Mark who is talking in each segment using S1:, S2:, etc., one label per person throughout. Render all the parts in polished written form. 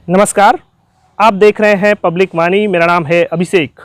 S1: नमस्कार, आप देख रहे हैं पब्लिक वाणी। मेरा नाम है अभिषेक।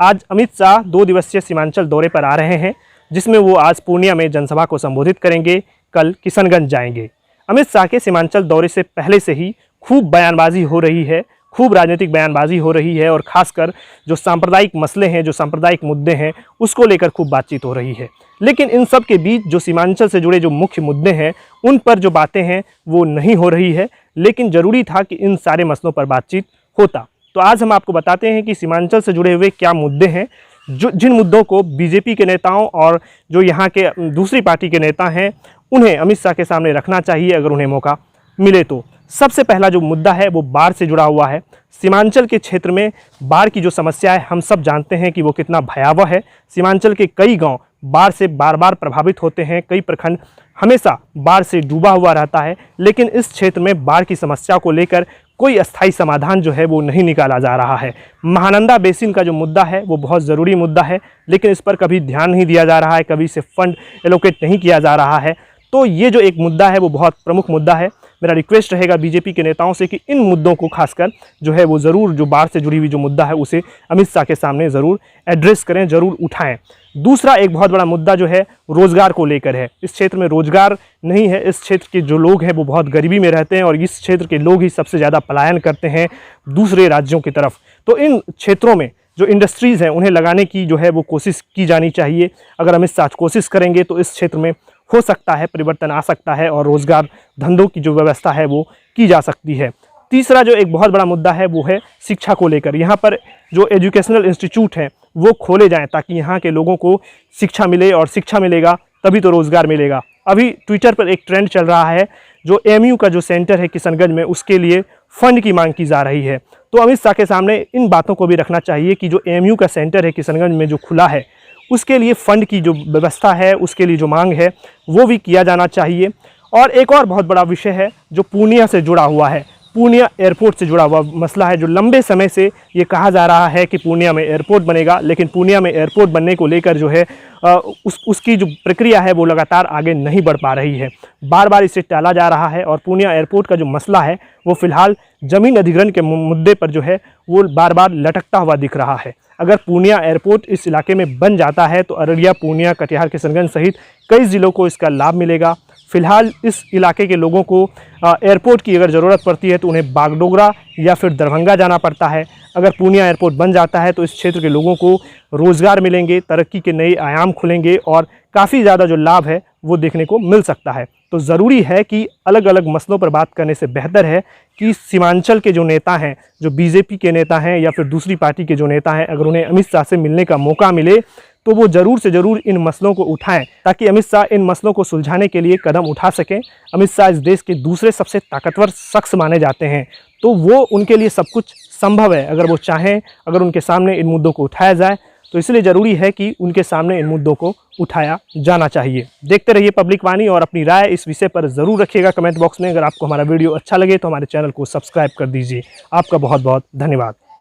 S1: आज अमित शाह 2 दिवसीय सीमांचल दौरे पर आ रहे हैं, जिसमें वो आज पूर्णिया में जनसभा को संबोधित करेंगे, कल किशनगंज जाएंगे। अमित शाह के सीमांचल दौरे से पहले से ही खूब बयानबाजी हो रही है, खूब राजनीतिक बयानबाजी हो रही है और ख़ासकर जो सांप्रदायिक मसले हैं, जो सांप्रदायिक मुद्दे हैं, उसको लेकर खूब बातचीत हो रही है। लेकिन इन सब के बीच जो सीमांचल से जुड़े जो मुख्य मुद्दे हैं, उन पर जो बातें हैं वो नहीं हो रही है। लेकिन ज़रूरी था कि इन सारे मसलों पर बातचीत होता। तो आज हम आपको बताते हैं कि सीमांचल से जुड़े हुए क्या मुद्दे हैं, जिन मुद्दों को बीजेपी के नेताओं और जो यहाँ के दूसरी पार्टी के नेता हैं, उन्हें अमित शाह के सामने रखना चाहिए अगर उन्हें मौका मिले तो। सबसे पहला जो मुद्दा है वो बाढ़ से जुड़ा हुआ है। सीमांचल के क्षेत्र में बाढ़ की जो समस्या है, हम सब जानते हैं कि वो कितना भयावह है। सीमांचल के कई गांव बाढ़ से बार बार प्रभावित होते हैं, कई प्रखंड हमेशा बाढ़ से डूबा हुआ रहता है। लेकिन इस क्षेत्र में बाढ़ की समस्या को लेकर कोई अस्थायी समाधान जो है वो नहीं निकाला जा रहा है। महानंदा बेसिन का जो मुद्दा है वो बहुत ज़रूरी मुद्दा है, लेकिन इस पर कभी ध्यान नहीं दिया जा रहा है, कभी इसे फंड एलोकेट नहीं किया जा रहा है। तो ये जो एक मुद्दा है वो बहुत प्रमुख मुद्दा है। मेरा रिक्वेस्ट रहेगा बीजेपी के नेताओं से कि इन मुद्दों को खासकर जो है वो ज़रूर, जो बाढ़ से जुड़ी हुई जो मुद्दा है उसे अमित शाह के सामने ज़रूर एड्रेस करें, ज़रूर उठाएं। दूसरा एक बहुत बड़ा मुद्दा जो है रोज़गार को लेकर है। इस क्षेत्र में रोज़गार नहीं है। इस क्षेत्र के जो लोग हैं वो बहुत गरीबी में रहते हैं और इस क्षेत्र के लोग ही सबसे ज़्यादा पलायन करते हैं दूसरे राज्यों की तरफ। तो इन क्षेत्रों में जो इंडस्ट्रीज़ हैं उन्हें लगाने की जो है वो कोशिश की जानी चाहिए। अगर अमित शाह कोशिश करेंगे तो इस क्षेत्र में हो सकता है परिवर्तन आ सकता है और रोज़गार धंधों की जो व्यवस्था है वो की जा सकती है। तीसरा जो एक बहुत बड़ा मुद्दा है वो है शिक्षा को लेकर। यहाँ पर जो एजुकेशनल इंस्टीट्यूट हैं वो खोले जाएं ताकि यहाँ के लोगों को शिक्षा मिले, और शिक्षा मिलेगा तभी तो रोज़गार मिलेगा। अभी ट्विटर पर एक ट्रेंड चल रहा है, जो एएमयू का जो सेंटर है किशनगंज में, उसके लिए फ़ंड की मांग की जा रही है। तो अमित शाह के सामने इन बातों को भी रखना चाहिए कि जो एएमयू का सेंटर है किशनगंज में जो खुला है, उसके लिए फ़ंड की जो व्यवस्था है, उसके लिए जो मांग है वो भी किया जाना चाहिए। और एक और बहुत बड़ा विषय है जो पूर्णिया से जुड़ा हुआ है, पूर्णिया एयरपोर्ट से जुड़ा हुआ मसला है। जो लंबे समय से ये कहा जा रहा है कि पूर्णिया में एयरपोर्ट बनेगा, लेकिन पूर्णिया में एयरपोर्ट बनने को लेकर जो है उसकी जो प्रक्रिया है वो लगातार आगे नहीं बढ़ पा रही है। बार बार इसे टाला जा रहा है और पूर्णिया एयरपोर्ट का जो मसला है वो फ़िलहाल ज़मीन अधिग्रहण के मुद्दे पर जो है वो बार बार लटकता हुआ दिख रहा है। अगर पूर्णिया एयरपोर्ट इस इलाके में बन जाता है तो अररिया, पूर्णिया, कटिहार, किशनगंज सहित कई ज़िलों को इसका लाभ मिलेगा। फ़िलहाल इस इलाके के लोगों को एयरपोर्ट की अगर ज़रूरत पड़ती है तो उन्हें बागडोगरा या फिर दरभंगा जाना पड़ता है। अगर पूर्णिया एयरपोर्ट बन जाता है तो इस क्षेत्र के लोगों को रोज़गार मिलेंगे, तरक्की के नए आयाम खुलेंगे और काफ़ी ज़्यादा जो लाभ है वो देखने को मिल सकता है। तो ज़रूरी है कि अलग अलग मसलों पर बात करने से बेहतर है कि सीमांचल के जो नेता हैं, जो बीजेपी के नेता हैं या फिर दूसरी पार्टी के जो नेता हैं, अगर उन्हें अमित शाह से मिलने का मौका मिले तो वो ज़रूर से ज़रूर इन मसलों को उठाएं, ताकि अमित शाह इन मसलों को सुलझाने के लिए कदम उठा सकें। अमित शाह इस देश के दूसरे सबसे ताकतवर शख्स माने जाते हैं, तो वो उनके लिए सब कुछ संभव है अगर वो चाहें, अगर उनके सामने इन मुद्दों को उठाया जाए। तो इसलिए ज़रूरी है कि उनके सामने इन मुद्दों को उठाया जाना चाहिए। देखते रहिए पब्लिक वाणी और अपनी राय इस विषय पर ज़रूर रखिएगा कमेंट बॉक्स में। अगर आपको हमारा वीडियो अच्छा लगे तो हमारे चैनल को सब्सक्राइब कर दीजिए। आपका बहुत बहुत धन्यवाद।